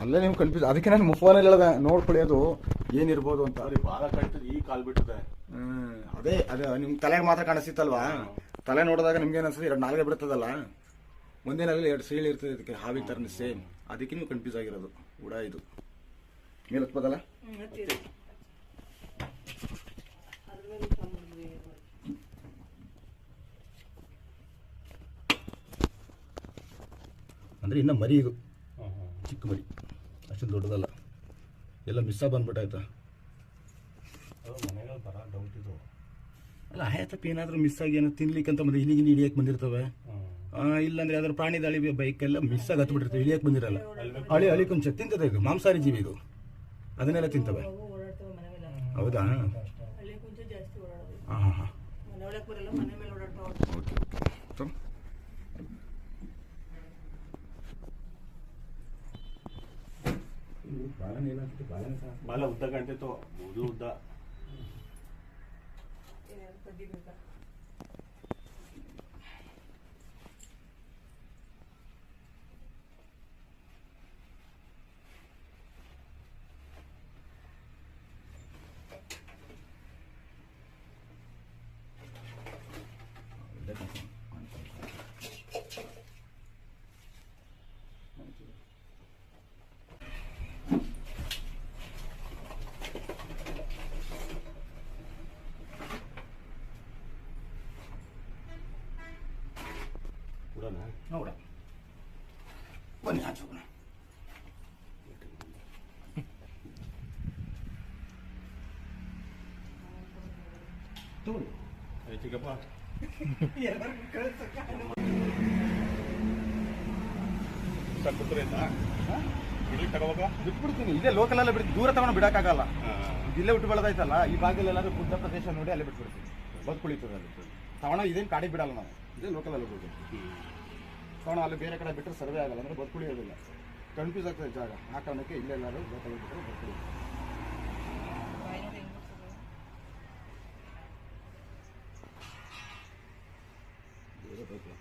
ಅಲ್ಲೇ ನೀವು ಕನ್ಫ್ಯೂಸ್. ಅದಕ್ಕೆ ನಾನು ಫೋನಲ್ಲಿ ಹೇಳ್ದೆ ನೋಡ್ಕೊಳ್ಳಿ ಅದು ಏನಿರ್ಬೋದು ಅಂತ. ಭಾಳ ಕಾಣ್ತದೆ, ಈ ಕಾಲ್ ಬಿಟ್ಟದೆ. ಅದೇ ನಿಮ್ ತಲೆಗೆ ಮಾತ್ರ ಕಾಣಿಸ್ತಿತ್ತಲ್ವಾ? ತಲೆ ನೋಡಿದಾಗ ನಿಮ್ಗೆ ಅನ್ಸುತ್ತೆ 2 ನಾಲ್ಗೆ ಬಿಡ್ತದಲ್ಲ, ಒಂದೇನಾಗಲಿ 2 ಸೀಳು ಇರ್ತದೆ ಇದಕ್ಕೆ, ಹಾವಿ ಥರನೇ ಸೇಮ್. ಅದಕ್ಕೆ ನೀವು ಕನ್ಫ್ಯೂಸ್ ಆಗಿರೋದು. ಉಡ ಇದು ಮೇಲೆ ಹತ್ಬೋದಲ್ಲ? ಅಂದರೆ ಇನ್ನು ಮರಿ ಇದು, ಚಿಕ್ಕ ಮರಿ, ಅಷ್ಟೊಂದು ದೊಡ್ಡದಲ್ಲ. ಎಲ್ಲ ಮಿಸ್ಸಾಗಿ ಬಂದ್ಬಿಟ್ಟಾಯ್ತಾ? ಮನೆಗಳು ಬರೋ ಡೌಟ್ ಇದು ಅಲ್ಲ, ಆಯ್ತಪ್ಪ ಏನಾದರೂ ಮಿಸ್ ಆಗಿ ಏನೋ ತಿನ್ಲಿಕ್ಕೆ ಅಂತ ಬಂದು ಇಲ್ಲಿಗೆ ಹಿಡಿಯಕ್ಕೆ ಬಂದಿರ್ತವೆ. ಇಲ್ಲಾಂದ್ರೆ ಯಾವ್ದಾದ್ರು ಪ್ರಾಣಿ ದಾಳಿ ಬೈಕೆಲ್ಲ ಮಿಸ್ ಆಗಿ ಹತ್ಬಿಟ್ಟಿರ್ತವೆ, ಇಳಿಯಕ್ಕೆ ಬಂದಿರಲ್ಲ. ಅಳಿ ಕೊಂಚ ತಿಂತದೆ, ಇದು ಮಾಂಸಾಹಾರಿ ಜೀವಿ ಇದು, ಅದನ್ನೆಲ್ಲ ತಿಂತವೆ. ಹೌದಾ? ಹಾಂ ಹಾಂ ಹಾಂ, ಓಕೆ ಓಕೆ. ಬಾಲ ಉದ್ದ ಕಾಣ್ತಿತ್ತು, ಉದ್ದ. ನೋಡ ಬನ್ನಿ ಆಚೆ ಹೋಗೋಣ. ಚಿಕ್ಕಪ್ಪ ಬಿಟ್ಬಿಡ್ತೀನಿ, ಇಲ್ಲೇ ಲೋಕಲ್ ಬಿಡ್ತೀನಿ, ದೂರ ತಗೊಂಡು ಬಿಡಕ್ಕಾಗಲ್ಲ. ಇಲ್ಲೇ ಬಿಟ್ಟು ಬೆಳೆದಾಯ್ತಲ್ಲ, ಈ ಭಾಗದಲ್ಲೆಲ್ಲಾದ್ರೂ ಬುದ್ಧ ಪ್ರದೇಶ ನೋಡಿ ಅಲ್ಲೇ ಬಿಟ್ಬಿಡ್ತೀನಿ. ಬದುಕುಳಿತದೆ ಅಲ್ಲಿ ತಗೊಂಡ, ಇದೇನು ಕಾಡಿಗೆ ಬಿಡಲ್ಲ ನಾವು, ಇದೇ ಲೋಕಲಲ್ಲಿ ಬಿಡ್ತೀವಿ. ತಗೊಂಡು ಅಲ್ಲಿ ಬೇರೆ ಕಡೆ ಬಿಟ್ಟರೆ ಸರ್ವೇ ಆಗಲ್ಲ, ಅಂದರೆ ಬದುಕುಳಿಯೋದಿಲ್ಲ, ಕನ್ಫ್ಯೂಸ್ ಆಗ್ತದೆ ಜಾಗ. ಆ ಕಾರಣಕ್ಕೆ ಇಲ್ಲೇ ಎಲ್ಲರೂ ಗೊತ್ತಾಗ್ಬಿಟ್ರೆ ಬದುಕುಳಿ. ಬೇರೆ ಬೇಕು